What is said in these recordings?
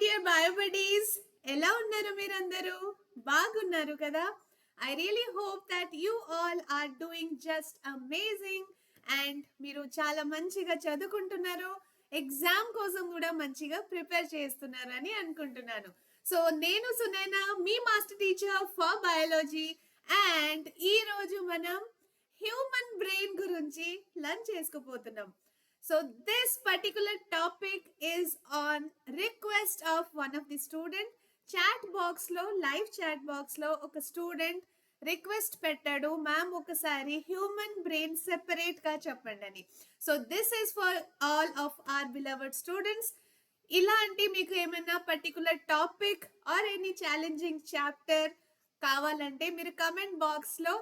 dear bio buddies. ఎలా ఉన్నారు మీరందరూ? బాగున్నారు కదా? I really hope that you all are doing just amazing and మీరు చాలా మంచిగా చదువుకుంటున్నారు. ఎగ్జామ్ కోసం కూడా మంచిగా ప్రిపేర్ చేస్తున్నారని అనుకుంటున్నాను. సో నేను సునైనా మీ master teacher for biology and ఈ రోజు మనం హ్యూమన్ బ్రెయిన్ గురించి లర్న్ చేసుకోబోతున్నాం. So this particular topic is on request of one of the student. Chat box లో లైవ్ చాట్ బాక్స్ లో ఒక స్టూడెంట్ రిక్వెస్ట్ పెట్టాడు, మ్యామ్ ఒకసారి హ్యూమన్ బ్రెయిన్ సెపరేట్ గా చెప్పండి అని. So this is for all of our beloved students. ఇలాంటి మీకు ఏమైనా particular topic or any challenging chapter కావాలంటే మీరు కమెంట్ బాక్స్ లో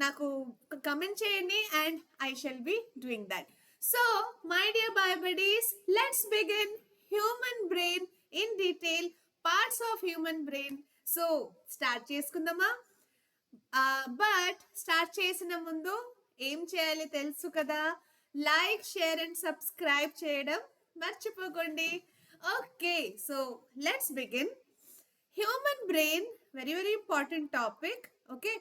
నాకు కమెంట్ చేయండి and I shall be doing that. So my dear buddies, let's begin human brain in detail, parts of human brain. So start చేసుకుందామా? But start చేసిన ముందు ఏం చేయాలి తెలుసు కదా, లైక్ షేర్ అండ్ సబ్స్క్రైబ్ చేయడం మర్చిపోకండి. Okay, so let's begin. Human brain very very important topic. Okay,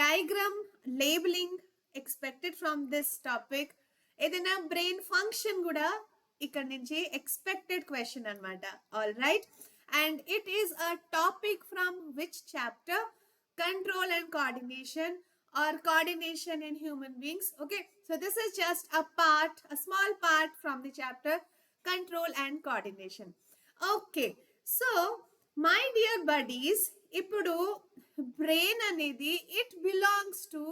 diagram labelling expected from this topic. ఏదైనా బ్రెయిన్ ఫంక్షన్ కూడా ఇక్కడ నుంచి ఎక్స్పెక్టెడ్ క్వశ్చన్ అనమాట. All right, and it is a topic from which chapter? Control and coordination or coordination in human beings. Okay, so this is just a part, a small part from the chapter control and coordination. Okay, so my dear buddies, ఇప్పుడు brain అనేది it belongs to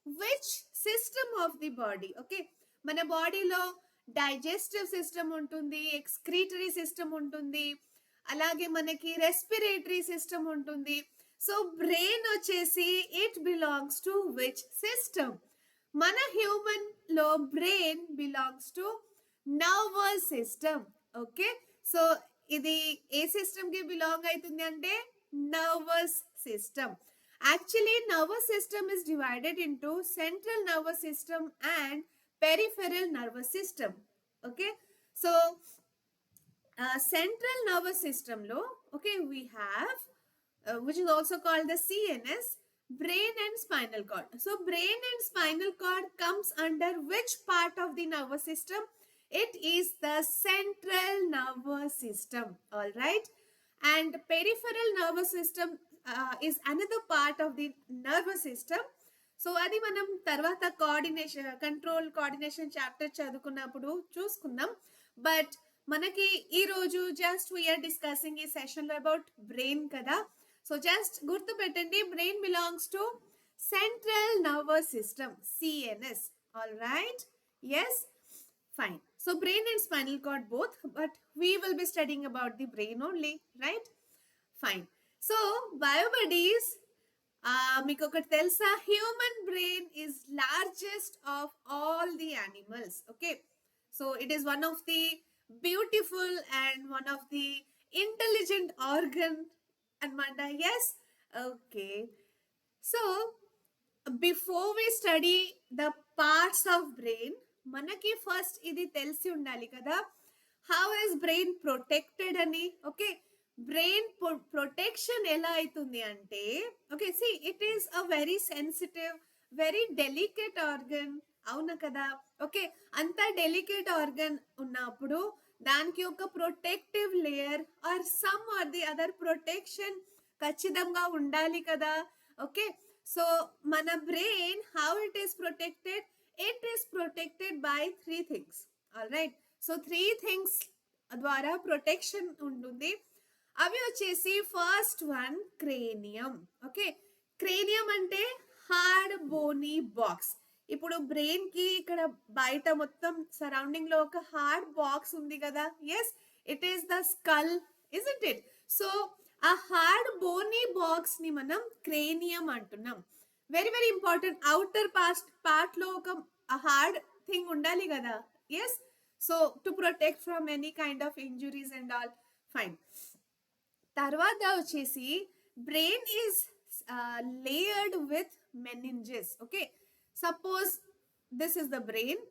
which system of the body? Okay, మన బాడీలో digestive system ఉంటుంది, excretory system ఉంటుంది, అలాగే మనకి respiratory system ఉంటుంది. So brain వచ్చేసి it belongs to which system? మన హ్యూమన్ లో brain belongs to nervous system. Okay, so ఇది ఏ సిస్టమ్ కి బిలాంగ్ అవుతుంది అంటే nervous system. Actually, nervous system is divided into central nervous system and peripheral nervous system. Okay, so central nervous system lo, okay, we have which is also called the CNS, brain and spinal cord. So brain and spinal cord comes under which part of the nervous system? It is the central nervous system. All right, and peripheral nervous system is another part of the nervous system. So అది మనం తర్వాత coordination, control coordination chapter చదువుకున్నప్పుడు చూసుకుందాం. But మనకి ఈ రోజు just we are discussing ఈ సెషన్లో అబౌట్ బ్రెయిన్ కదా. సో జస్ట్ గుర్తు పెట్టండి, brain belongs to central nervous system, CNS. All right, yes, fine. So brain and spinal cord both, but we will be studying about the brain only, right? Fine. So bio buddies, మీకు ఒకటి తెలుసా? Human brain is largest of all the animals. Okay, so it is one of the beautiful and one of the intelligent organ anamata. Yes, okay. So before we study the parts of brain, మనకి first ఇది తెలిసి ఉండాలి కదా, how is brain protected అని. Okay, brain protection ఎలా అవుతుంది అంటే, okay, see it is a very sensitive, very delicate organ, అవునా కదా? ఓకే, అంత డెలికేట్ ఆర్గన్ ఉన్నప్పుడు దానికి ఒక protective layer or some or the other protection ఖచ్చితంగా ఉండాలి కదా. ఓకే, సో మన brain how it is protected? It is protected by three things. All right, so three things ద్వారా ప్రొటెక్షన్ ఉంటుంది. అవి వచ్చేసి first one cranium. Okay, cranium అంటే hard bony box. ఇప్పుడు బ్రెయిన్ కి ఇక్కడ బయట మొత్తం సరౌండింగ్ లో ఒక హార్డ్ బాక్స్ ఉంది కదా. Yes, it is the skull, isn't it? So ఆ హార్డ్ బోనీ బాక్స్ ని మనం క్రేనియం అంటున్నాం. Very very important. Outer part లో ఒక హార్డ్ థింగ్ ఉండాలి కదా. Yes, so to protect from any kind of injuries and all. Fine. తర్వాత వచ్చేసి brain is layered with meninges. Okay, suppose this is the brain.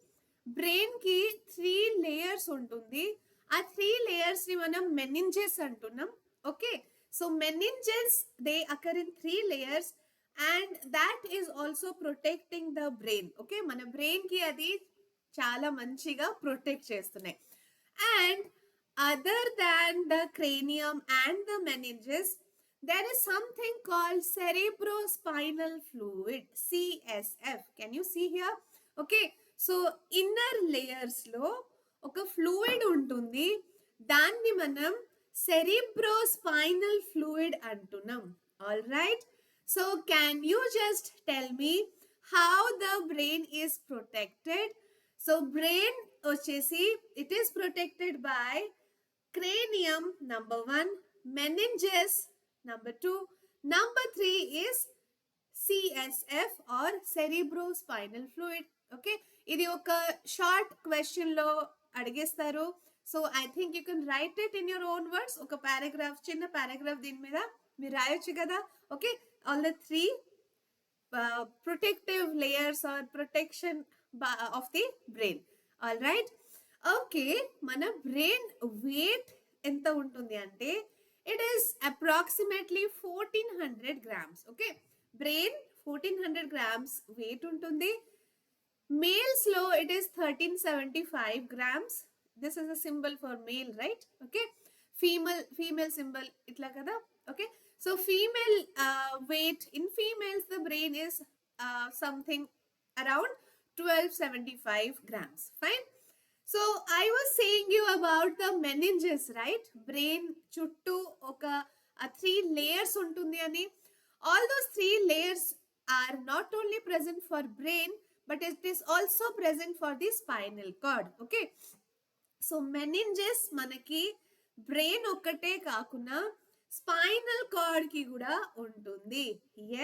Brain కి 3 layers ఉంటుంది. ఆ 3 layers ని మనం మెనింజెస్ అంటున్నాం. Okay. So meninges they occur in 3 layers and that is also protecting the brain. Okay, మన brain కి అది చాలా మంచిగా ప్రొటెక్ట్ చేస్తున్నాయి. And other than the cranium and the meninges there is something called cerebrospinal fluid, CSF. Can you see here? Okay, so inner layers లో ఒక fluid ఉంటుంది, దాన్ని మనం cerebrospinal fluid అంటున్నాం. All right, so can you just tell me how the brain is protected? So brain వచ్చేసి it is protected by cranium, number 1, meninges, number 2, number 3 is CSF or cerebrospinal fluid. Okay, ఇది ఒక short question లో అడిగేస్తారు. So I think you can write it in your own words. ఒక paragraph, చిన్న paragraph దీని మీద మీరు రాయొచ్చు కదా. Okay, all the 3 protective layers or protection of the brain. All right. Okay, మన బ్రెయిన్ వెయిట్ ఎంత ఉంటుంది అంటే it is approximately 1400 grams. Okay, brain 1400 grams weight ఉంటుంది. మేల్స్ లో it is 1375 grams. This is a symbol for male, right? Okay, female symbol ఇట్లా కదా. Okay, so female weight in females the brain is something around 1275 grams. Fine. So I was saying you about the meninges, right? Brain chuttu oka 3 layers untundi ani. All those 3 layers are not only present for brain but it is also present for the spinal cord. Okay, so meninges manaki brain ఒక్కటే కాకుండా spinal cord కి కూడా ఉంటుంది.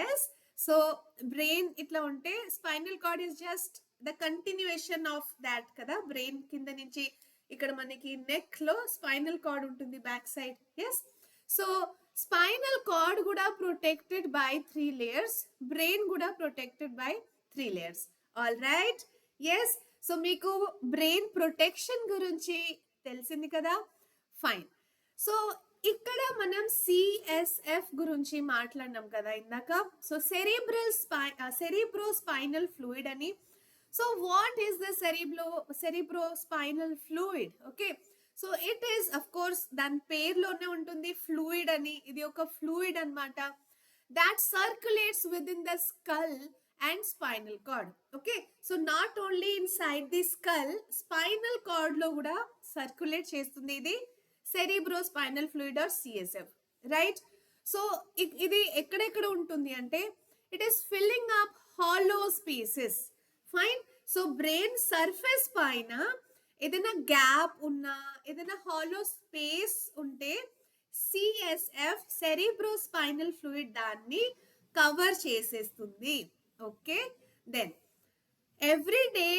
Yes, so brain ఇట్లా ఉంటే spinal cord is just the continuation of that కదా. Brain కింద నుంచి ఇక్కడ మనకి నెక్ లో స్పైనల్ కార్డ్ ఉంటుంది back side. Yes, so spinal cord కూడా ప్రొటెక్టెడ్ బై 3 లేయర్స్, బ్రెయిన్ కూడా protected by 3 layers. All right. Yes, so మీకు బ్రెయిన్ ప్రొటెక్షన్ గురించి తెలిసింది కదా. ఫైన్. సో ఇక్కడ మనం సిఎస్ఎఫ్ గురించి మాట్లాడినాం కదా ఇందాక. సో సెరిబ్రోస్పైనల్ ఫ్లూయిడ్ అని. So what is the cerebrospinal fluid? Okay, so it is of course దాని పేరులోనే ఉంటుంది ఫ్లూయిడ్ అని. ఇది ఒక ఫ్లూయిడ్ అన్నమాట that circulates within the skull and spinal cord. Okay, so not only inside the skull, spinal cord lo kuda circulate చేస్తుంది ఇది cerebrospinal fluid or CSF, right? So ఇది ఎక్కడెక్కడ ఉంటుంది అంటే it is filling up hollow spaces. Fine. So brain surface పైన ఏదైనా gap ఉన్నా, ఏదైనా హాలో స్పేస్ ఉంటే సిఎస్ఎఫ్ సెరిబ్రోస్పైనల్ ఫ్లూయిడ్ దాన్ని కవర్ చేసేస్తుంది. Okay, then every day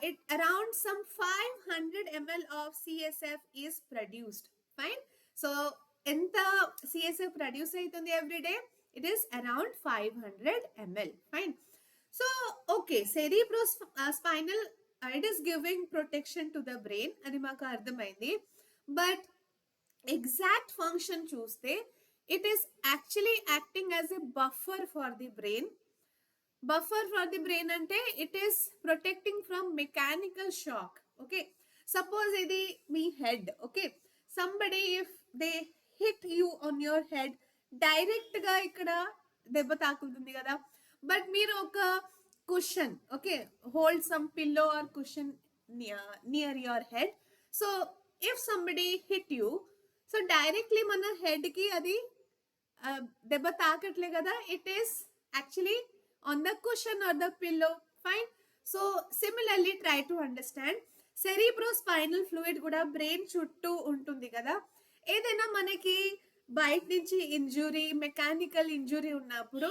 it around some 500 ml of CSF is produced. Fine. So ఎంత CSF produce అవుతుంది every day? It is around 500 ml. Fine. So okay, cerebrospinal it is giving protection to the brain, అది మాకు అర్థమైంది. But exact function చూస్తే it is actually acting as a buffer for the brain. Buffer for the brain అంటే it is protecting from mechanical shock. Okay, suppose ఇది మీ head. Okay, somebody if they hit you on your head, direct గా ఇక్కడ దెబ్బ తాకుతుంది కదా. But మీరు ఒక cushion, okay, hold some pillow or cushion near your head. So if somebody hit you, so directly మన head కి అది దెబ్బ తాకట్లే కదా. It is actually on the cushion or the pillow. Fine. So similarly try to understand cerebrospinal fluid కూడా brain చుట్టూ ఉంటుంది కదా. ఏదైనా మనకి బయట నుంచి ఇంజురీ, మెకానికల్ ఇంజురీ ఉన్నప్పుడు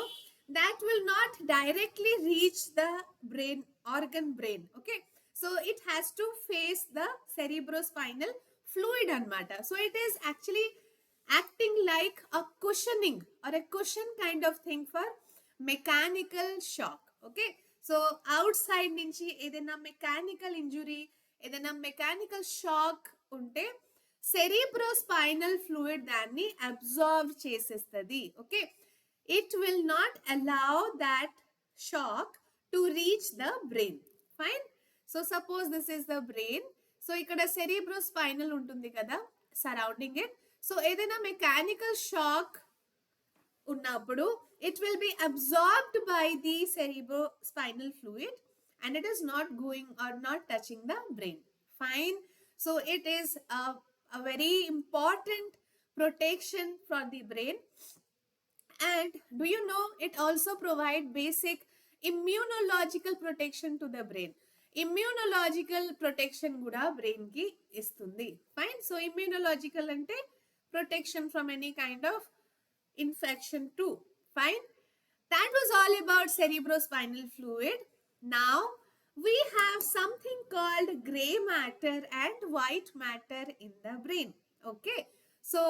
that will not directly reach the brain organ brain. Okay, so it has to face the cerebrospinal fluid anamata. So it is actually acting like a cushioning or a cushion kind of thing for mechanical shock. Okay, so out side నుంచి ఏదైనా mechanical injury, ఏదైనా mechanical shock ఉంటే cerebrospinal fluid దాన్ని absorb చేసేస్తుంది. Okay, it will not allow that shock to reach the brain. Fine. So suppose this is the brain. So ఇక్కడ cerebrospinal ఉంటుంది కదా surrounding it. So ఏదైనా మెకానికల్ షాక్ ఉన్నప్పుడు it will be absorbed by the cerebrospinal fluid and it is not going or not touching the brain. Fine. So it is a very important protection for the brain. And do you know it also provide basic immunological protection to the brain. Immunological protection kuda brain ki istundi. Fine. So immunological ante protection from any kind of infection too. Fine. That was all about cerebrospinal fluid. Now we have something called gray matter and white matter in the brain. Okay. So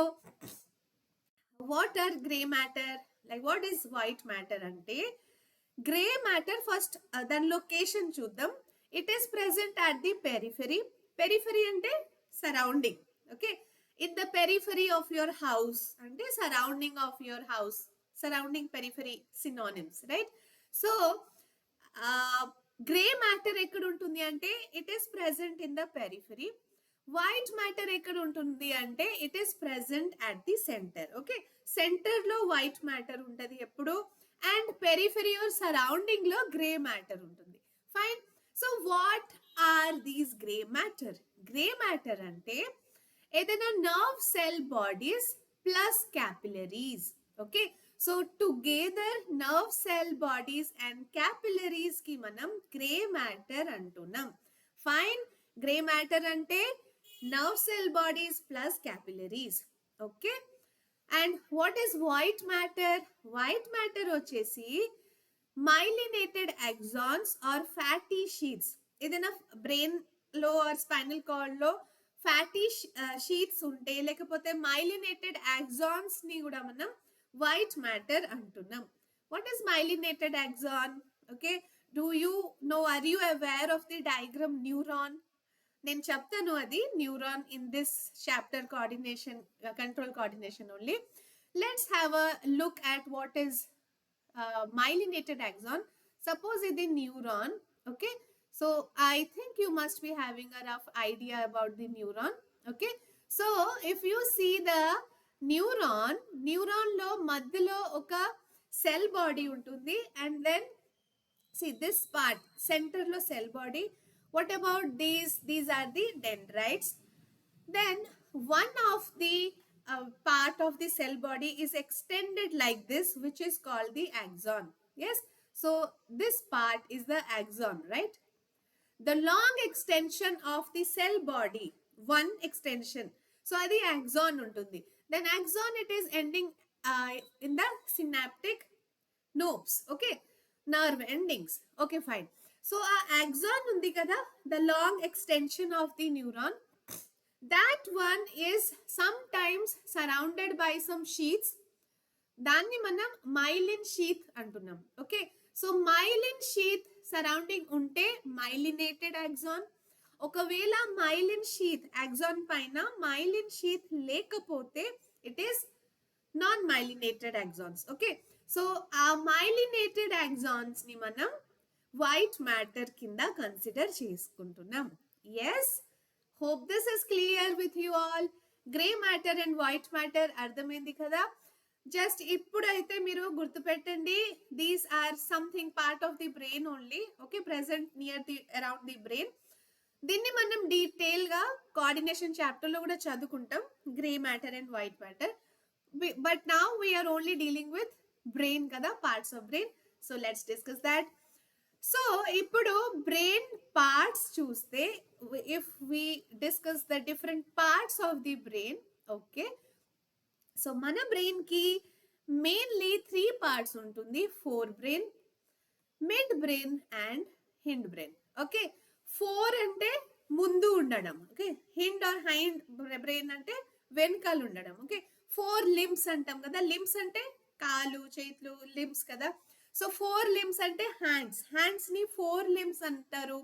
what are gray matter? Like what is white matter ante? Gray matter first then location chuddam. It is present at the periphery. Periphery ante surrounding. Okay. In the periphery of your house ante surrounding of your house. Surrounding periphery synonyms, right? So gray matter ekkada untundi ante it is present in the periphery. White matter ekkada untundi ante it is present at the center. Okay, center lo white matter untadi eppudu and periphery or surrounding lo gray matter untundi. Fine. So what are these gray matter? Gray matter ante edaina nerve cell bodies plus capillaries. Okay, so together nerve cell bodies and capillaries ki manam gray matter antunam. Fine. Gray matter ante nerve cell bodies plus capillaries. Okay. And what is white matter? White matter vachesi myelinated axons or fatty sheets. Edaina brain lo or spinal cord lo fatty sheets unte lekapothe myelinated axons ni kuda manam white matter antunam. What is myelinated axon? Okay, do you know, are you aware of the diagram neuron? నేను చెప్తాను అది neuron in this chapter coordination control coordination only. Let's have a look at what is myelinated axon. Suppose ఇది neuron. Okay, so I think you must be having a rough idea about the neuron. Okay, so if you see the neuron లో మధ్యలో ఒక cell body ఉంటుంది and then see this part center lo cell body. What about these are the dendrites. Then one of the part of the cell body is extended like this, which is called the axon. Yes, so this part is the axon, right? The long extension of the cell body, one extension, so adi axon untundi. Then axon, it is ending in the synaptic nobes. Okay, nerve endings. Okay, fine. So axon undi kada, the long extension of the neuron, that one is sometimes surrounded by some sheaths. దాన్ని మనం myelin sheath అంటున్నాం. Okay, so myelin sheath surrounding ఉంటే myelinated axon. ఒకవేళ myelin sheath axon పైన myelin sheath లేకపోతే it is non myelinated axons. Okay, so ఆ myelinated axons ని మనం వైట్ మ్యాటర్ కింద కన్సిడర్ చేసుకుంటున్నాం. Yes, hope this is clear with you all. Grey matter and white matter అర్థమైంది కదా? జస్ట్ ఇప్పుడైతే మీరు గుర్తుపెట్టండి, these are something part of the brain only. Okay, present near the around the brain. దీన్ని మనం detail గా coordination chapter లో కూడా చదువుకుంటాం, grey matter and white matter. But now we're only dealing with brain కదా, parts of brain. So let's discuss that. So ఇప్పుడు brain parts చూస్తే, if we discuss the different parts of the brain. Okay, so మన brain కి mainly 3 parts ఉంటుంది. Fore brain, mid brain and hind brain. Okay, fore అంటే ముందు ఉండడం. Okay, Hind are hind brain అంటే వెనకాల ఉండడం. ఓకే, 4 లింబ్స్ అంటాం కదా, లింబ్స్ అంటే కాలు చేతులు, లింబ్స్ కదా. సో 4 లింబ్స్ అంటే హ్యాండ్స్ ని 4 లింబ్స్ అంటారు.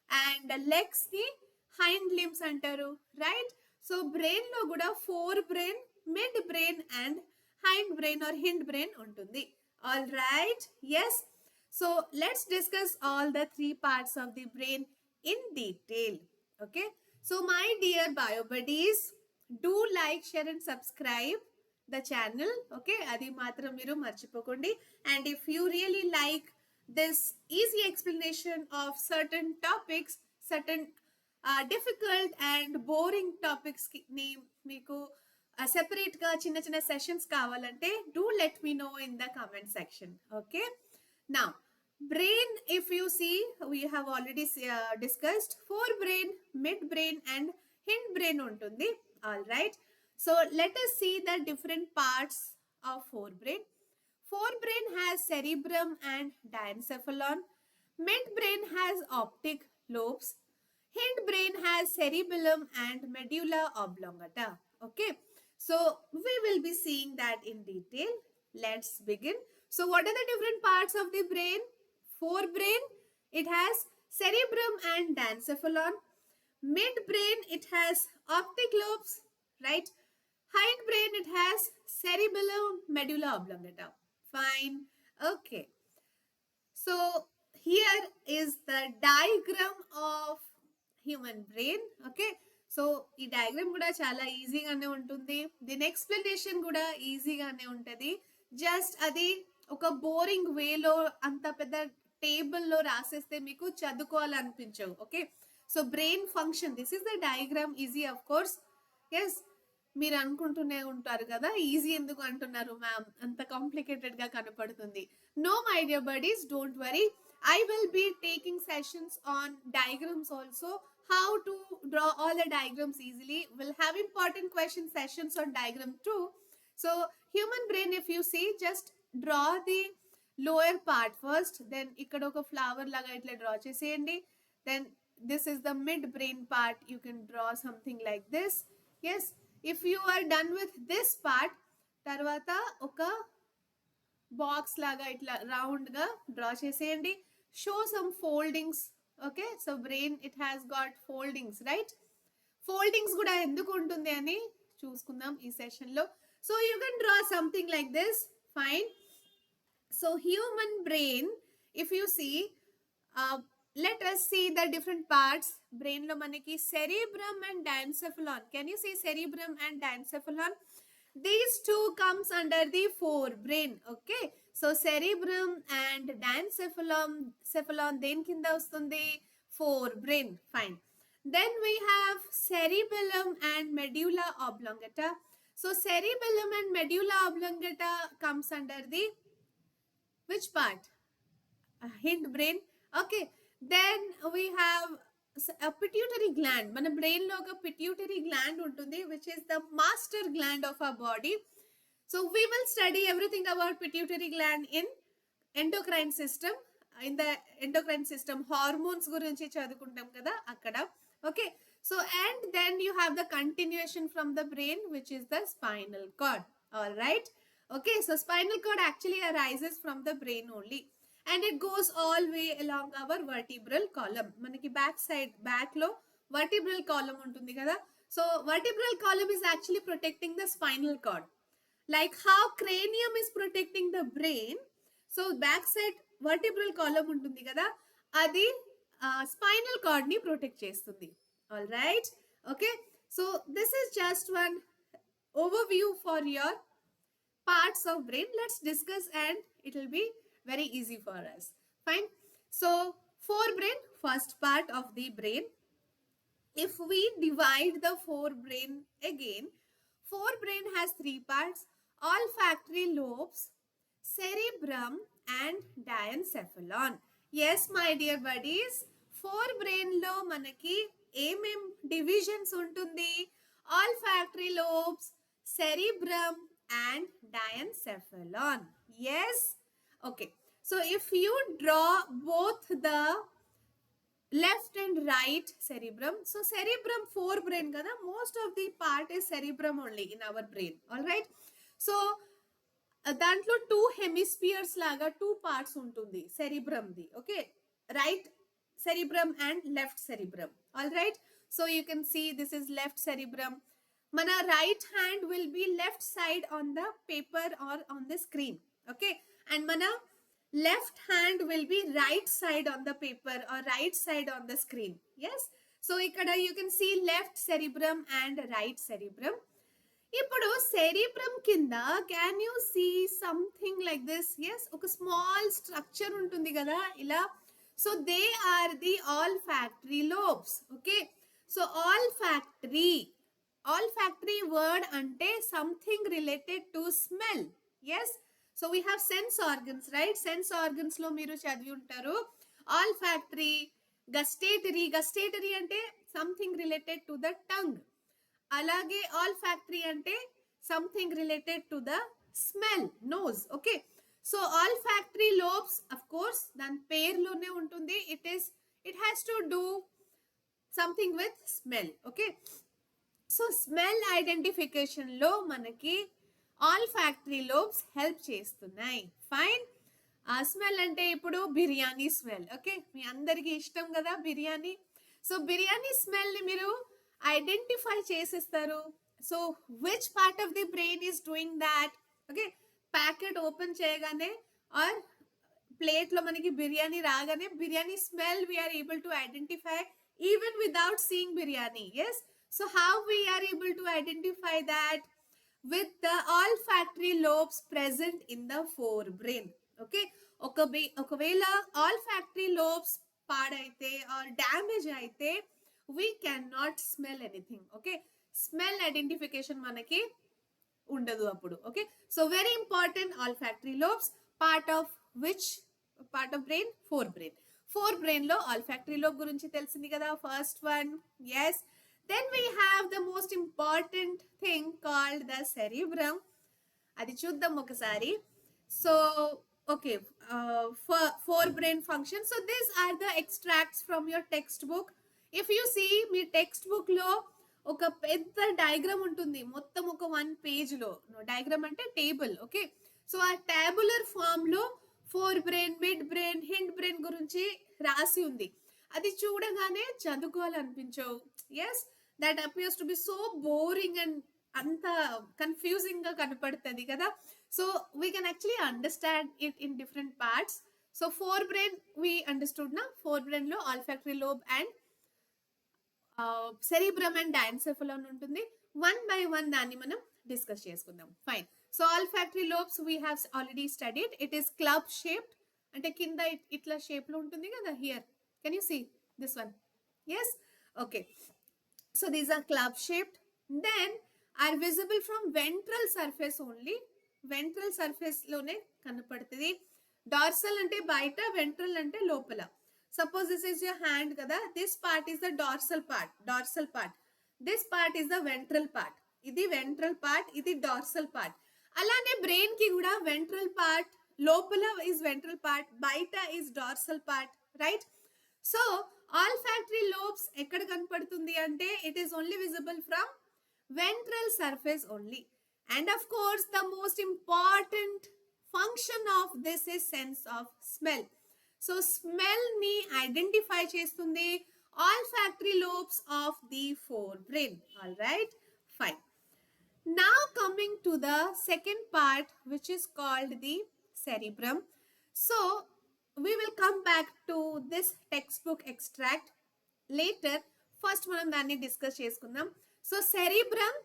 అండ్ లెగ్స్ ని హైండ్ లిమ్స్ అంటారు, రైట్? సో బ్రెయిన్ లో కూడా fore brain, mid brain and hind brain or hind brain ఉంటుంది. All right, yes. So let's discuss all the three parts of the brain in detail. Okay, so my dear bio buddies, do like, share and subscribe the channel. Okay, adi matram meeru marchipokondi. And if you really like this easy explanation of certain topics, certain difficult and boring topics ni meeku separate ga chinna chinna sessions kavalante, do let me know in the comment section. Okay, now brain, if you see, we have already discussed forebrain, midbrain and hindbrain ఉంటుంది. All right, so let us see the different parts of forebrain. Forebrain has cerebrum and diencephalon. Midbrain has optic lobes. Hindbrain has cerebellum and medulla oblongata. Okay, so we will be seeing that in detail. Let's begin. So what are the different parts of the brain? Forebrain, it has cerebrum and diencephalon. Midbrain, it has optic lobes, right? Hindbrain, it has cerebellum, medulla oblongata. Fine. Okay. So here is the diagram of human brain. Okay. So ఈ diagram కూడా చాలా ఈజీగానే ఉంటుంది, దీని explanation కూడా ఈజీగానే ఉంటుంది. Just అది ఒక బోరింగ్ వేలో అంత పెద్ద టేబుల్లో రాసేస్తే మీకు చదువుకోవాలనిపించవు. Okay, so brain function, this is the diagram, easy of course. Yes, మీరు అనుకుంటూనే ఉంటారు కదా ఈజీ ఎందుకు అంటున్నారు మ్యామ్, అంత కాంప్లికేటెడ్ గా కనపడుతుంది. No my dear buddies, don't worry, I will be taking sessions on diagrams also, how to draw all the diagrams easily. We'll have important question sessions on diagram too. So human brain, if you see, just draw the lower part first, then ikkada oka flower laga itla draw cheseyandi. Then this is the mid brain part, you can draw something like this. Yes, if you are done with this part, tarvata oka box లాగా ఇట్లా round గా draw చేసేయండి. Show some foldings. Okay, so brain it has got foldings, right? Foldings కూడా ఎందుకు ఉంటుంది అని చూసుకుందాం ఈ సెషన్ లో. So you can draw something like this. Fine. So human brain, if you see, let us see the different parts. Brain lo manaki cerebrum and diencephalon. Can you see cerebrum and diencephalon? These two comes under the forebrain. Okay, so cerebrum and diencephalon then kinda vastundi forebrain. Fine. Then we have cerebellum and medulla oblongata. So cerebellum and medulla oblongata comes under the which part? Hindbrain. Okay, then we have a pituitary gland. Mana brain lo oka pituitary gland untundi, which is the master gland of our body. So we will study everything about pituitary gland in endocrine system. In the endocrine system, hormones gurinchi chadukuntam kada akkada. Okay, so and then you have the continuation from the brain, which is the spinal cord. All right. Okay, so spinal cord actually arises from the brain only, and it goes all way along our vertebral column. Manaki back side, back lo vertebral column untundi kada. So vertebral column is actually protecting the spinal cord, like how cranium is protecting the brain. So back side vertebral column untundi kada, adi spinal cord ni protect chestundi. All right. Okay, so this is just one overview for your parts of brain. Let's discuss and it will be very easy for us. Fine. So forebrain, first part of the brain. If we divide the forebrain again, forebrain has three parts: olfactory lobes, cerebrum and diencephalon. Yes, my dear buddies, forebrain lo manaki ఏమేం divisions ఉంటుంది? olfactory lobes, cerebrum and diencephalon. Yes. Okay, so if you draw both the left and right cerebrum, so cerebrum forebrain kada, most of the part is cerebrum only in our brain. All right, so దాంట్లో two hemispheres లాగా two parts ఉంటుంది cerebrum the. Okay, right cerebrum and left cerebrum. All right, So you can see this is left cerebrum. Mana right hand will be left side on the paper or on the screen. Okay, and mana left hand will be right side on the paper or right side on the screen. Yes, so ikkada you can see left cerebrum and right cerebrum. ఇప్పుడు cerebrum కింద can you see something like this. Yes, ఒక small structure ఉంటుంది కదా ఇలా. So they are the olfactory lobes. Okay, so olfactory word అంటే something related to smell. Yes, so we have sense organs, right? Sense organs లో మీరు చదివి ఉంటారు olfactory, gustatory అంటే something related to the tongue. అలాగే olfactory అంటే something related to the smell, nose. Okay, so olfactory lobes of course దాని పేరులోనే ఉంటుంది. It has to do something with smell. Okay, so smell identification లో మనకి all factory lobes help చేస్తున్నాయి. Fine. ఆ smell అంటే ఇప్పుడు బిర్యానీ స్మెల్. ఓకే, మీ అందరికీ ఇష్టం కదా బిర్యానీ. సో బిర్యానీ స్మెల్ ని మీరు ఐడెంటిఫై చేసేస్తారు. So which part of the brain is doing that? Okay, packet open చేయగానే ఆర్ ప్లేట్ లో మనకి బిర్యానీ రాగానే biryani smell we're able to identify even without seeing biryani. Yes, so how we're able to identify that? With the olfactory lobes present in the four brain. Okay, ఒకవేళ olfactory lobes పాడైతే or damage అయితే we cannot smell anything. Okay, smell identification manaki undadu appudu. Okay, so very important, olfactory lobes, part of which part of brain? Forebrain lo olfactory lobe gurinchi telisindi kada, first one. Yes, then we have the most important thing called the cerebrum. adi chuddam okasari. So okay, forebrain function. So these are the extracts from your textbook. If you see మీ textbook లో ఒక పెద్ద diagram ఉంటుంది, మొత్తం ఒక 1 page లో. Diagram అంటే table. Okay, so ఆ టేబులర్ ఫామ్ లో fore brain, mid brain, hind brain గురించి రాసి ఉంది. అది చూడగానే చదువుకోవాలనిపించవు. Yes, that appears to be so boring and అంత కన్ఫ్యూజింగ్ గా కనపడుతుంది కదా. So we can actually understand it in different parts. So fore brain we understood నా. ఫోర్ బ్రెయిన్ లో olfactory lobe and cerebrum and diencephalon ఉంటుంది. One by one దాన్ని మనం discuss చేసుకుందాం. Fine. So olfactory lobes we have already studied. It is club shaped, అంటే కింద ఇట్లా shape లో ఉంటుంది కదా. Here can you see this one? Yes, okay. So these are club shaped. Then are visible from ventral surface only. Ventral surface లోనే కనపడుతుంది. Dorsal అంటే బయట, వెంట్రల్ అంటే లోపల. Suppose this is your hand kada, this part is the dorsal part, this part is the ventral part. Idi ventral part, idi dorsal part. Alane brain ki kuda ventral part, lopala is ventral part, baita is dorsal part, right? So olfactory lobes ekkada kanapadutundi ante it is only visible from ventral surface only. And of course the most important function of this is sense of smell. So smell ని identify చేస్తుంది olfactory lobes of the fore brain. All right, fine. Now coming to the second part which is called the cerebrum. So we will come back to this textbook extract later. First మనం దాన్ని discuss చేసుకుందాం. So cerebrum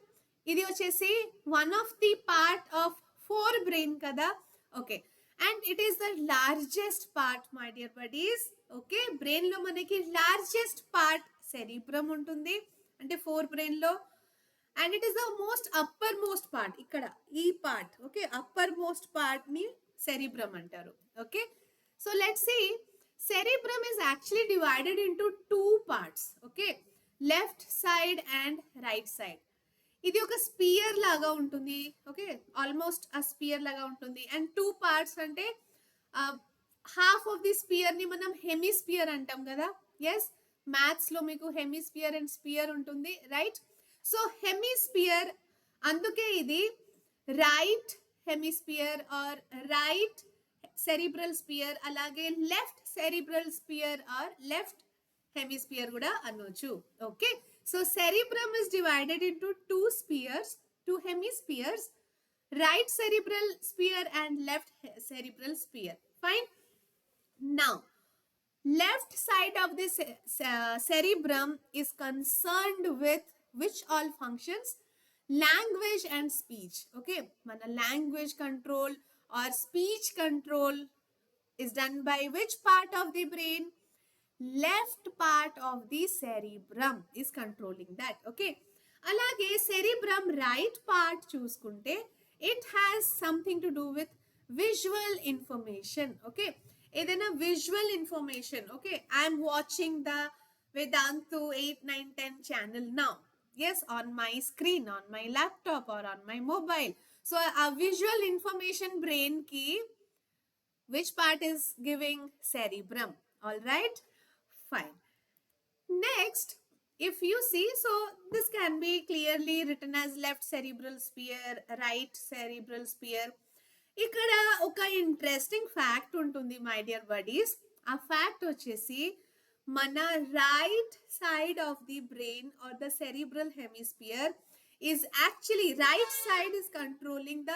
ఇది వచ్చేసి one of the part of fore brain కదా. Okay, and it is the largest part my dear buddies. Okay, brain lo manaki largest part cerebrum untundi ante four brain lo, and it is the most uppermost part ikkada ee part. Okay, uppermost part ni cerebrum antaru. Okay, so let's see, cerebrum is actually divided into two parts. Okay, left side and right side. ఇది ఒక spear లాగా ఉంటుంది. Okay, almost ఆ sphere లాగా ఉంటుంది. And two parts అంటే half of the sphere ని మనం హెమిస్పియర్ అంటాం కదా. ఎస్, మ్యాథ్స్ లో మీకు హెమిస్పియర్ అండ్ స్పియర్ ఉంటుంది, రైట్? సో హెమిస్పియర్, అందుకే ఇది right hemisphere or right cerebral sphere, అలాగే left cerebral sphere or left hemisphere కూడా అనొచ్చు. Okay, So cerebrum is divided into two hemispheres, right cerebral sphere and left cerebral sphere. Fine. Now, left side of the cerebrum is concerned with which all functions? Language and speech. Okay, mana language control or speech control is done by which part of the brain? Left part of the cerebrum is controlling that. Okay, alage cerebrum right part చూసుకుంటే it has something to do with visual information. Okay, ఏదైనా visual information. Okay, I am watching the Vedantu 8, 9, 10 channel now. Yes, on my screen, on my laptop or on my mobile. So a visual information brain ki which part is giving? Cerebrum. All right, fine. Next, if you see, so this can be clearly written as left cerebral sphere, right cerebral sphere. ఇక్కడ ఒక interesting fact ఉంటుంది my dear buddies. ఆ fact వచ్చేసి మన right side of the brain or the cerebral hemisphere is actually right side is controlling the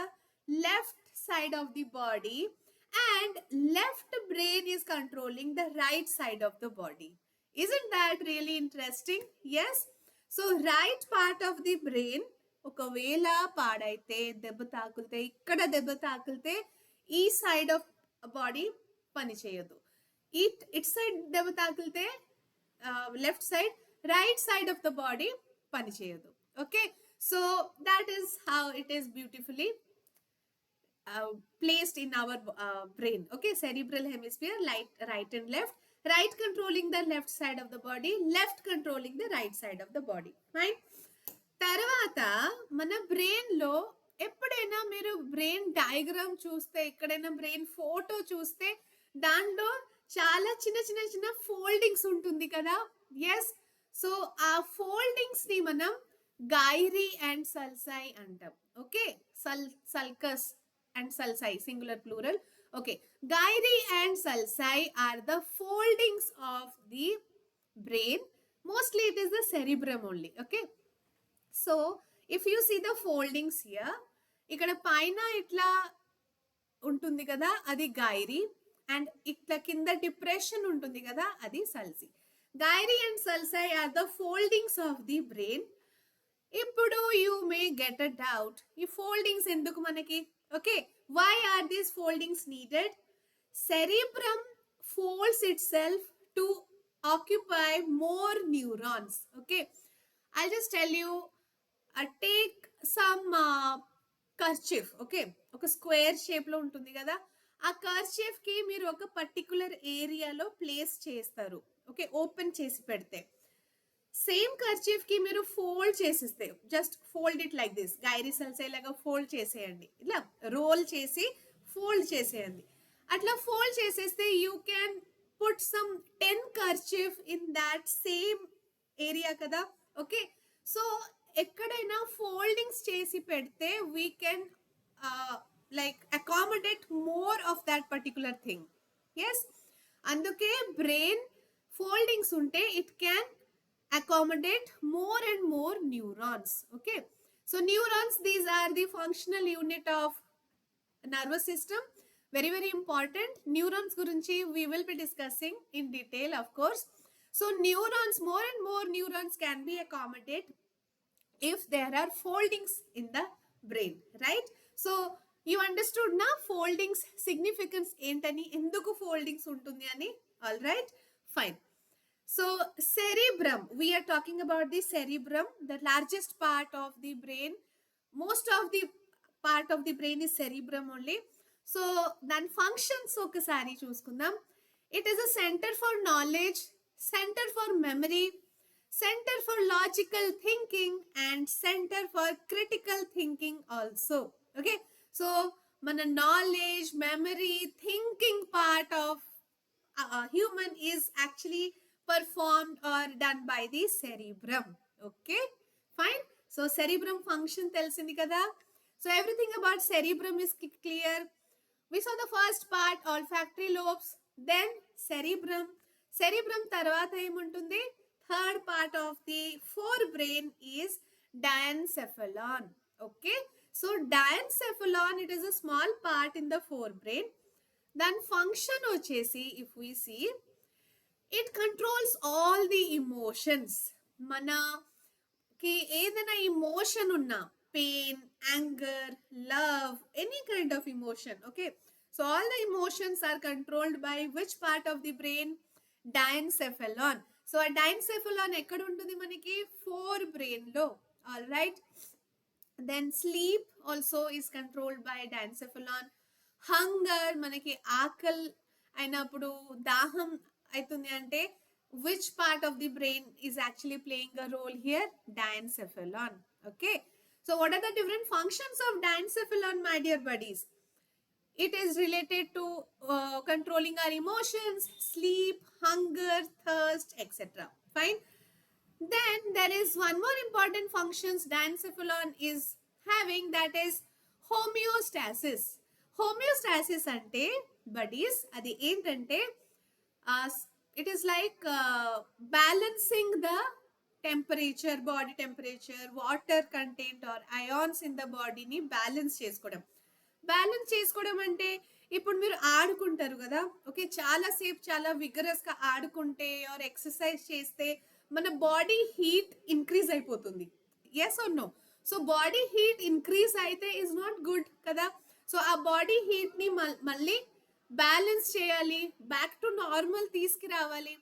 left side of the body and left brain is controlling the right side of the body. Isn't that really interesting? Yes. So right part of the brain ఒకవేళ పాడైతే దెబ్బ తాకులితే ఇక్కడ దెబ్బ తాకులితే ఈ side of body పని చేయదు. It side దెబ్బ తాకులితే left side right side of the body పని చేయదు. Okay, so that is how it is beautifully placed in our brain. Okay, cerebral hemisphere, right and left. Right controlling the left side of the body, left controlling the right side of the body. Fine. తర్వాత మన brain లో ఎప్పుడైనా మీరు brain diagram చూస్తే, ఎక్కడైనా brain photo చూస్తే దాంట్లో చాలా చిన్న చిన్న చిన్న ఫోల్డింగ్స్ ఉంటుంది కదా. ఎస్, సో ఆ ఫోల్డింగ్స్ ని మనం గైరీ అండ్ సల్సై అంటాం. Okay, sulcus and sulci, singular plural. Okay, gyri and sulci are the foldings of the brain. Mostly it is the cerebrum only. Okay, so if you see the foldings here, ikkada paina itla untundi kada, adi gyri, and itla kinda depression untundi kada, adi sulci. Gyri and sulci are the foldings of the brain. ఇప్పుడు you may get a doubt, ఈ foldings ఎందుకు మనకి? Okay, why are these foldings needed? Cerebrum folds itself to occupy more neurons. Okay, I'll just tell you, take some kerchief. Okay, ఒక square shape లో ఉంటుంది కదా, ఆ kerchief కి మీరు ఒక పర్టికులర్ ఏరియాలో ప్లేస్ చేస్తారు. ఓకే, ఓపెన్ చేసి పెడితే సేమ్ కర్చీఫ్ కి మీరు ఫోల్డ్ చేసేస్తే, just fold it like this, gyri sulci లాగా ఫోల్డ్ చేసేయండి, ఇట్లా రోల్ చేసి ఫోల్డ్ చేసేయండి. అట్లా ఫోల్డ్ చేసేస్తే you can put some 10 kerchief in that same area కదా. ఓకే, సో ఎక్కడైనా ఫోల్డింగ్స్ చేసి పెడితే we can like accommodate more of that particular thing. Yes, అందుకే బ్రెయిన్ ఫోల్డింగ్స్ ఉంటే it can accommodate more and more neurons. Okay, so neurons, these are the functional unit of nervous system. Very very important. Neurons gurinchi we will be discussing in detail, of course. So neurons, more and more neurons can be accommodated if there are foldings in the brain, right? So you understood na foldings significance entani, enduku foldings untundi ani. All right, fine. So cerebrum, we are talking about the cerebrum, the largest part of the brain. Most of the part of the brain is cerebrum only. So then functions okasari chusukundam. It is a center for knowledge, center for memory, center for logical thinking, and center for critical thinking also. Okay, so mana knowledge, memory, thinking part of human is actually performed or done by the cerebrum. Okay, fine. So cerebrum function telusindi kada. So everything about cerebrum is clear. We saw the first part, olfactory lobes, then cerebrum. Cerebrum tarvata em untundi? third part of the forebrain is diencephalon. Okay, so diencephalon, it is a small part in the forebrain. Then function వచ్చేసి if we see, it controls all the emotions. మనకి ఏదైనా emotion ఉన్నా, pain, anger, love, any kind of emotion, okay, so all the emotions are controlled by which part of the brain? Diencephalon. So ఆ diencephalon ఎక్కడ ఉంటుంది మనకి? Fore brain లో. All right. Then sleep also is controlled by diencephalon. Hunger, మనకి ఆకల్ అయినప్పుడు దాహం అవుతుంది అంటే which part of the brain is actually playing a role here? Diencephalon. Okay, so what are the different functions of diencephalon, my dear buddies? It is related to controlling our emotions, sleep, hunger, thirst, etc. Fine. Then there is one more important functions diencephalon is having, that is homeostasis. Homeostasis ante buddies adi entante, it is like balancing the temperature, body temperature, water content or ions in the body ni balance చేసుకోవడం. Balance చేసుకోవడం అంటే ఇప్పుడు మీరు ఆడుకుంటారు కదా, okay, చాలాసేపు చాలా విగరస్గా ఆడుకుంటే ఆర్ ఎక్సర్సైజ్ చేస్తే మన బాడీ హీట్ ఇంక్రీజ్ అయిపోతుంది. Yes or no? So body heat increase అయితే ఈజ్ నాట్ గుడ్ కదా. సో ఆ బాడీ హీట్ని మళ్ళీ బ్యాలెన్స్ చేయాలి, బ్యాక్ టు నార్మల్ తీసుకురావాలి.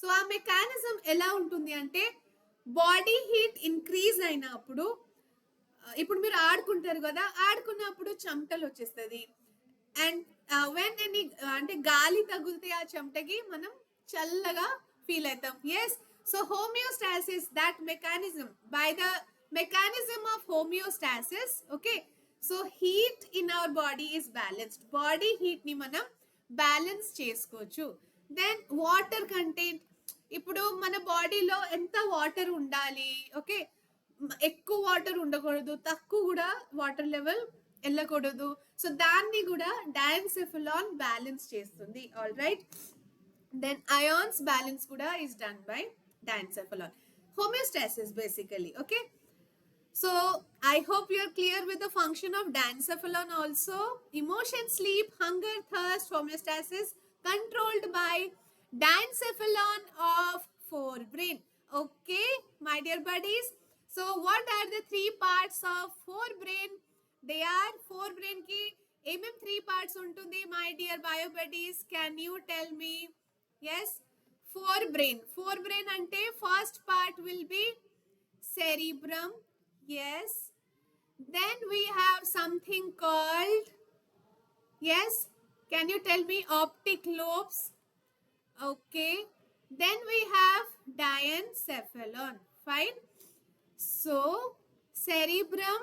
సో ఆ మెకానిజం ఎలా ఉంటుంది అంటే, బాడీ హీట్ ఇంక్రీజ్ అయినప్పుడు, ఇప్పుడు మీరు ఆడుకుంటారు కదా, ఆడుకున్నప్పుడు చెమటలు వచ్చేస్తుంది. అండ్ వెన్ ఎనీ అంటే గాలి తగిలితే ఆ చెమటకి మనం చల్లగా ఫీల్ అవుతాం. Yes, so homeostasis, that mechanism, by the mechanism of homeostasis, okay, so heat in our body is balanced. Body heat ని మనం బ్యాలెన్స్ చేసుకోవచ్చు. దెన్ వాటర్ కంటెంట్, ఇప్పుడు మన బాడీలో ఎంత వాటర్ ఉండాలి, ఓకే, ఎక్కువ వాటర్ ఉండకూడదు, తక్కువ కూడా వాటర్ లెవెల్ వెళ్ళకూడదు. సో దాన్ని కూడా డైన్సెఫలాన్ బ్యాలెన్స్ చేస్తుంది. All right. Then ions balance కూడా is done by diencephalon. Homeostasis basically. Okay, so I hope you are clear with the function of diencephalon also. Emotion, sleep, hunger, thirst, homeostasis controlled by diencephalon of forebrain. Okay, my dear buddies. So what are the three parts of forebrain? They are forebrain ki ఏమేం three parts ఉంటుంది, my dear bio buddies? Can you tell me? Yes, forebrain. Forebrain ante first part will be cerebrum. Yes. Then we have something called, yes, can you tell me? Optic lobes. Okay. Then we have diencephalon. Fine. So cerebrum,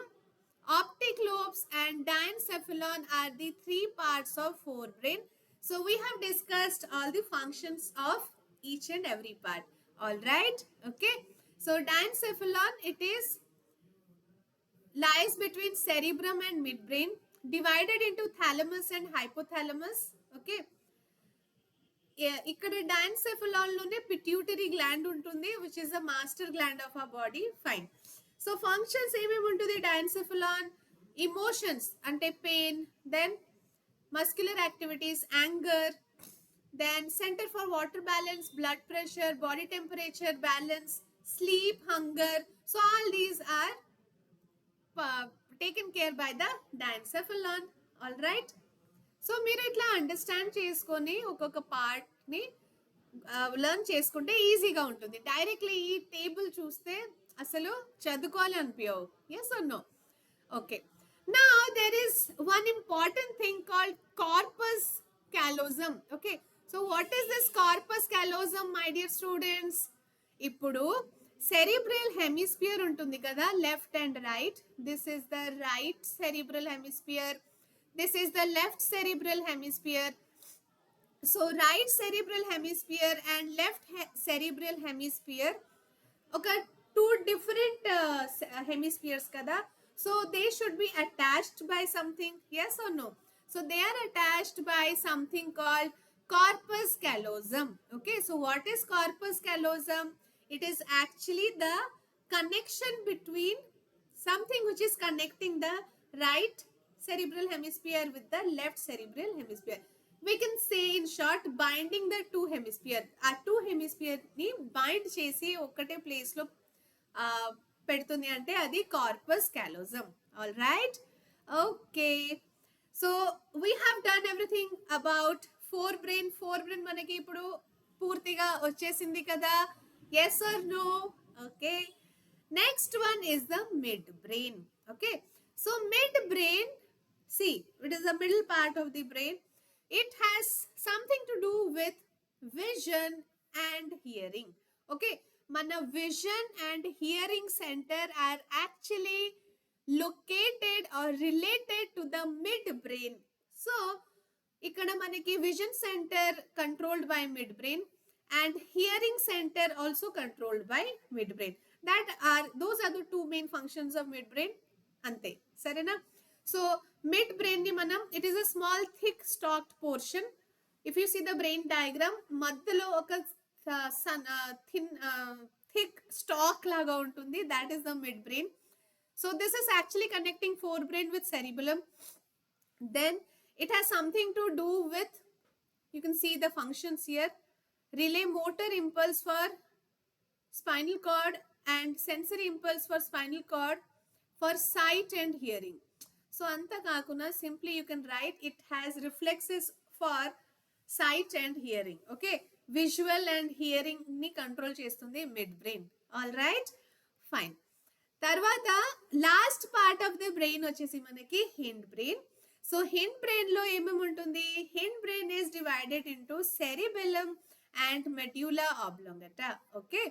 optic lobes and diencephalon are the three parts of forebrain. So we have discussed all the functions of each and every part. All right. Okay. So diencephalon, it is lies between cerebrum and midbrain, divided into thalamus and hypothalamus. Okay, ఇక్కడ diencephalon లోనే pituitary gland ఉంటుంది, which is the master gland of our body. Fine. So functions ఏమేమి ఉంటుంది diencephalon? Emotions అంటే pain, then muscular activities, anger, then center for water balance, blood pressure, body temperature balance, sleep, hunger. So all these are taken care by the diencephalon. All right. So మీరు ఇట్లా understand చేసుకొని ఒక్కొక్క పార్ట్ని learn చేసుకుంటే ఈజీగా ఉంటుంది. Directly ఈ table చూస్తే అసలు చదువుకోవాలి అనిపించవు. Yes or no? ఓకే, నా there is one important thing called corpus callosum. Okay, so what is this corpus callosum, my dear students? ఇప్పుడు సెరిబ్రల్ హెమిస్ఫియర్ ఉంటుంది కదా, left and right. This is the right cerebral hemisphere, this is the left cerebral hemisphere. So right cerebral hemisphere and left cerebral hemisphere, okay, two different hemispheres kada. So they should be attached by something. Yes or no? So they are attached by something called corpus callosum. Okay, so what is corpus callosum? It is actually the connection between something which is connecting the right cerebral hemisphere with the left cerebral hemisphere. We can say in short binding the two hemisphere. ఆ two hemisphere ని bind చేసి ఒక్కటే place లో పెడుతుంది అంటే అది corpus callosum. All right, okay. So we have done everything about fore brain మనకి ఇప్పుడు పూర్తిగా వచ్చేసింది కదా. Yes or no? Okay. Next one is the midbrain. Okay, so midbrain, see, it is the middle part of the brain. It has something to do with vision and hearing. Okay, mana vision and hearing center are actually located or related to the midbrain. So ikkada manaki vision center controlled by midbrain and hearing center also controlled by midbrain. Those are the two main functions of midbrain. Ante sarena. So midbrain ni manam, it is a small thick stalked portion. If you see the brain diagram, మధ్యలో ఒక thin thick stalk లాగా ఉంటుంది, that is the midbrain. So this is actually connecting forebrain with cerebellum. Then it has something to do with, you can see the functions here, relay motor impulse for spinal cord and sensory impulse for spinal cord for sight and hearing. So anta kakuna, simply you can write it has reflexes for sight and hearing. Okay, visual and hearing ni control చేస్తుంది midbrain. All right, fine. తర్వాత last part of the brain వచ్చేసి మనకి hind brain. So hind brain లో ఏమేమి ఉంటుంది? Hind brain is divided into cerebellum and medulla oblongata. Okay,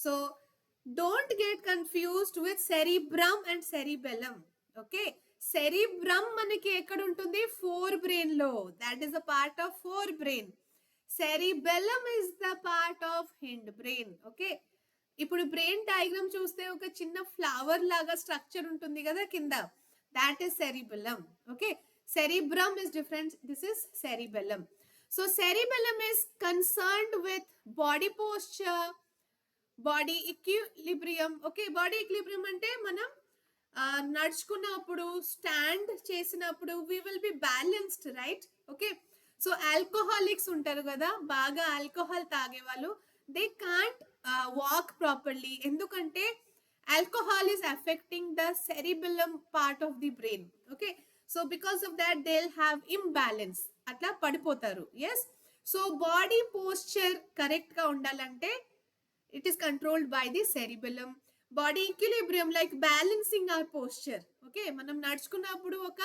so don't get confused with cerebrum and cerebellum. Okay, cerebrum మనకి ఎక్కడ ఉంటుంది? Fore brain లో. That is a part of fore brain. Cerebellum is the part of hind brain. Okay, ఇప్పుడు brain diagram చూస్తే ఒక చిన్న flower లాగా structure ఉంటుంది కదా కింద, that is cerebellum. Okay, cerebrum is different, this is cerebellum. So cerebellum is concerned with body posture, body equilibrium. Okay, body equilibrium అంటే మనం నడుచుకున్నప్పుడు, స్టాండ్ చేసినప్పుడు we will be balanced, right? Okay, so alcoholics ఉంటారు కదా, బాగా alcohol తాగే వాళ్ళు, they can't walk properly. ఎందుకంటే alcohol is affecting the cerebellum part of the brain. Okay, so because of that they'll have imbalance, అట్లా పడిపోతారు. yes, so body posture correct గా ఉండాలంటే it is controlled by the cerebellum. body equilibrium like balancing our posture. okay, మనం నడుచుకున్నప్పుడు ఒక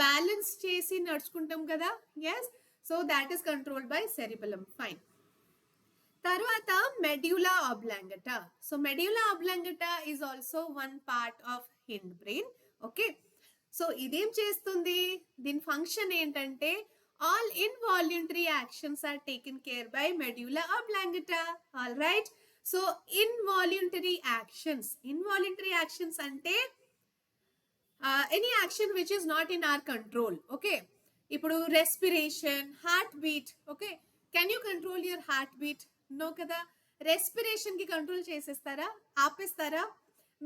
balance చేసి నడుచుకుంటాం కదా. yes, so that is controlled by cerebellum. fine. తర్వాత medulla oblongata. So medulla oblongata is also one part of hind brain. Okay, so ఇదేం చేస్తుంది? దీని function ఏంటంటే all involuntary actions are taken care by medulla oblongata. All right, so involuntary actions అంటే any action which is not in our control. Okay, ఇప్పుడు respiration, heart beat. Okay, can you control your heart beat? No కదా. Respiration కి control చేసేస్తారా? ఆపేస్తారా?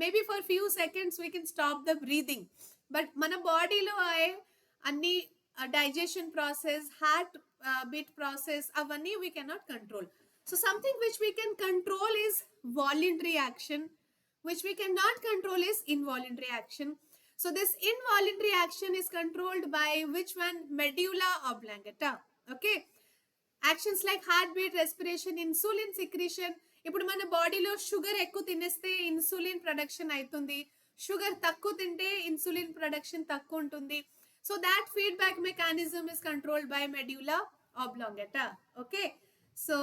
Maybe for few seconds we can stop the breathing, but మన బాడీలో అన్ని digestion process, heart beat process, అవన్నీ we cannot control. So something which we can control is voluntary action, which we cannot control is involuntary action. So this involuntary action is controlled by which one? Medulla oblongata. Okay, actions like heartbeat, respiration, insulin secretion. ఇప్పుడు మన బాడీలో sugar ఎక్కువ తినేస్తే insulin production అవుతుంది, sugar తక్కువ తింటే insulin production తక్కువ ఉంటుంది. So that feedback mechanism is controlled by medulla oblongata. Okay, so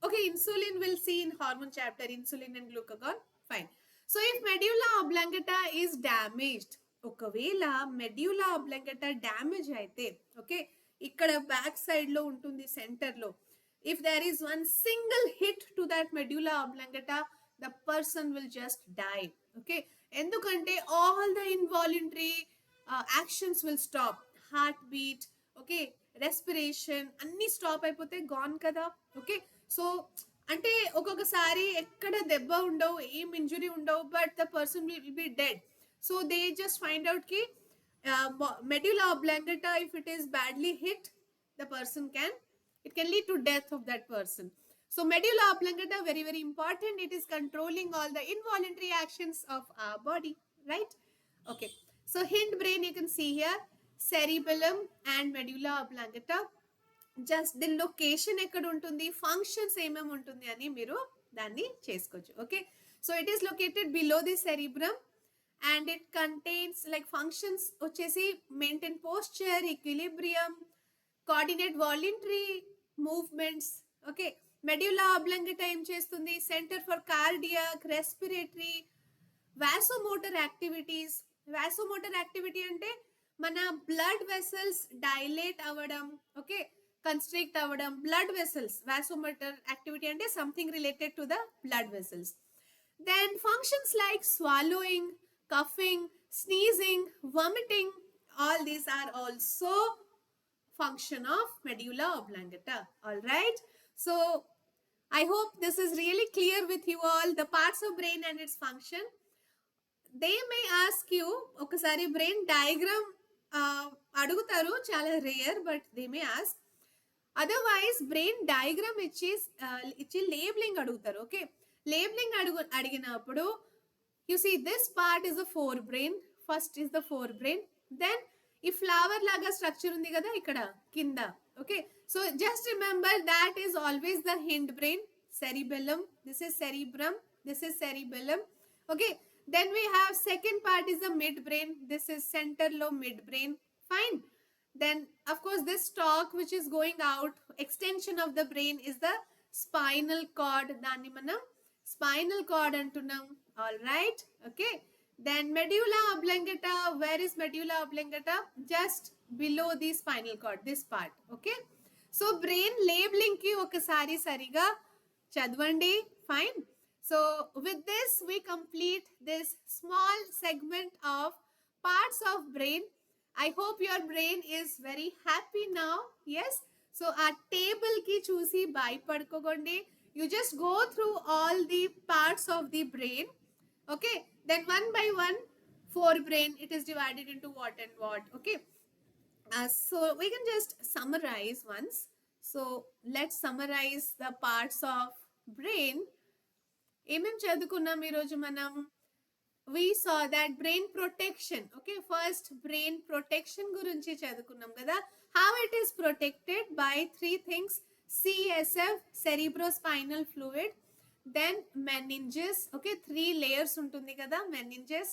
okay, insulin we'll see in hormone chapter, insulin and glucagon. fine. So if medulla oblongata is damaged, ఒకవేళ medulla oblongata damage అయితే, okay, ఇక్కడ back side లో ఉంటుంది centre లో, if there is one single hit to that medulla oblongata, the person will just die. okay, ఎందుకంటే all the involuntary actions will stop, heart beat, okay, respiration అన్ని stop అయిపోతే gone కదా. Okay, so అంటే ఒక్కొక్కసారి ఎక్కడ దెబ్బ ఉండవు, ఏం ఇంజురీ ఉండవు, but the person will be dead. So they just find out కి medulla oblongata, if it is badly hit, the person can, it can lead to death of that person. So medulla oblongata, very very important. It is controlling all the involuntary actions of our body, right? Okay, so hindbrain you can see here, cerebellum and medulla oblongata. Just దీని location ఎక్కడ ఉంటుంది, functions ఏమేమి ఉంటుంది అని మీరు దాన్ని చేసుకోవచ్చు. Okay, so it is located below the cerebrum and it contains like functions వచ్చేసి maintain posture, equilibrium, coordinate voluntary movements. Okay, medulla oblongata ఏం చేస్తుంది, centre for cardiac, respiratory, vasomotor activities. Vasomotor activity అంటే మన బ్లడ్ వెసల్స్ డైలేట్ అవ్వడం, okay, constrict avadam, blood vessels. Vasomotor activity and something related to the blood vessels. Then functions like swallowing, coughing, sneezing, vomiting, all these are also function of medulla oblongata. All right, so I hope this is really clear with you all, the parts of brain and its function. They may ask you ఒకసారి brain diagram అడుగుతారు, చాలా rare, but they may ask. Otherwise brain diagram ఇచ్చి labelling అడుగుతారు. Okay, labelling అడిగినప్పుడు you see this part is the four brain, first is the four brain, then ఈ flower లాగా structure ఉంది కదా ఇక్కడ కింద. Okay, so just remember that is always the hindbrain, cerebellum, this is cerebrum, this is cerebellum. Okay, then we have second part is the midbrain, this is center lobe midbrain. Fine. Then of course this stalk which is going out, extension of the brain, is the spinal cord, danni manam spinal cord antunnam. All right, okay. Then medulla oblongata, where is medulla oblongata? Just below the spinal cord, this part. Okay, so brain labeling ki okasari sariga chadvandi. Fine. So with this we complete this small segment of parts of brain. I hope your brain is very happy now. Yes, so our table ki chusi bhayapadukondi, you just go through all the parts of the brain. Okay, then one by one, forebrain, it is divided into what and what. Okay, so we can just summarize once. So let's summarize the parts of brain. ఏమేం చదువుకున్నాం ఈరోజు మనం? we saw that brain protection. Okay, first brain protection గురించి చదువుకున్నాం కదా, how it is protected by three things: CSF, cerebrospinal fluid, then meninges. Okay, three layers ఉంటుంది కదా, meninges,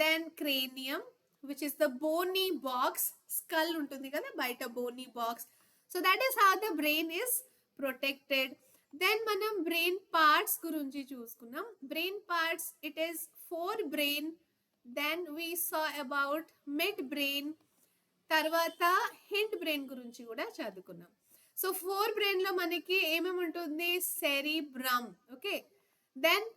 then cranium which is the bony box, skull ఉంటుంది కదా బయట bony box. So that is how the brain is protected. Then మనం brain parts గురించి చూసుకున్నాం. Brain parts, it is forebrain, then we saw about midbrain, తర్వాత Hind brain గురించి కూడా చదువుకున్నాం. సో ఫోర్ బ్రెయిన్ లో మనకి ఏమేమి ఉంటుంది? Cerebrum. Okay, then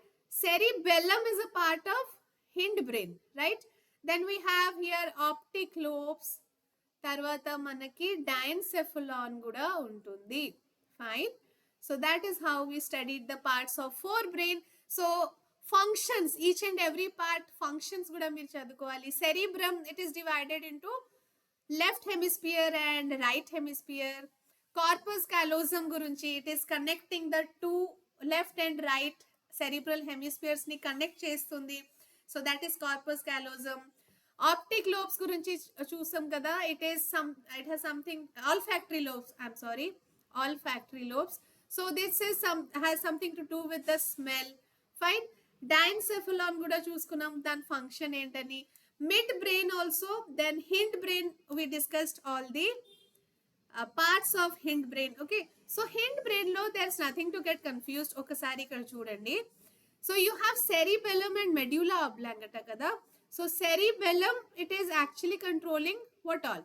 cerebellum is a part of hind brain, right? Then we have here optic lobes, తర్వాత మనకి డైన్సెఫలాన్ కూడా ఉంటుంది. Fine. So that is how we studied the parts of forebrain. So functions, each and every part functions kuda meer chadukovali. Cerebrum, it is divided into left hemisphere and right hemisphere. Corpus callosum gurinchi, it is connecting the two left and right cerebral hemispheres ni connect chestundi. So that is corpus callosum. Optic lobes gurinchi chusam kada, it has something, olfactory lobes, I'm sorry, olfactory lobes. So this is has something to do with the smell. Fine. Diencephalon kuda chuskunnam, dan function entani. Mid brain also, then hind brain, we discussed all the parts of hind brain. Okay, so hind brain lo there's nothing to get confused. Okasari ikkada chudandi. So you have cerebellum and medulla oblongata kada. So cerebellum, it is actually controlling what all?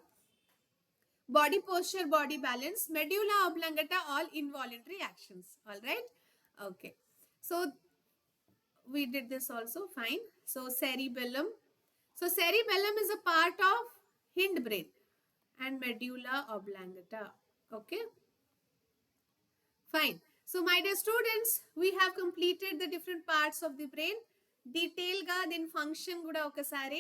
Body posture, body balance. Medulla oblongata, all involuntary actions. All right, okay, so we did this also. Fine. So cerebellum, so cerebellum is a part of hind brain and medulla oblongata. Okay, fine. So my dear students, we have completed the different parts of the brain. Detail ga din function kuda okasari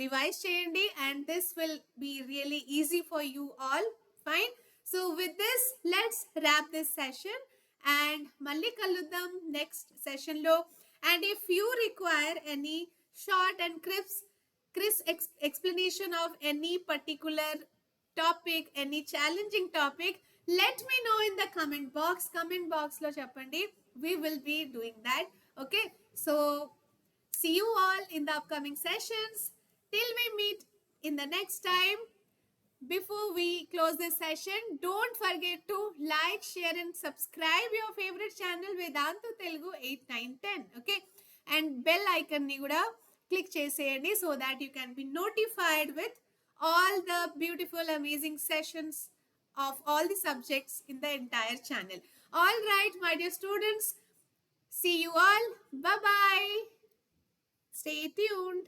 revise cheyandi, and this will be really easy for you all. Fine. So with this, let's wrap this session and malli kalluddam next session lo. And if you require any short and crisp explanation of any particular topic, any challenging topic, let me know in the comment box. Comment box lo cheppandi. We will be doing that. Okay. So see you all in the upcoming sessions. Till we meet in the next time, before we close this session, don't forget to like, share, and subscribe your favorite channel Vedantu Telugu 8, 9, 10. Okay, and bell icon ni kuda click cheseyandi so that you can be notified with all the beautiful, amazing sessions of all the subjects in the entire channel. All right, my dear students, see you all. Bye bye. Stay tuned.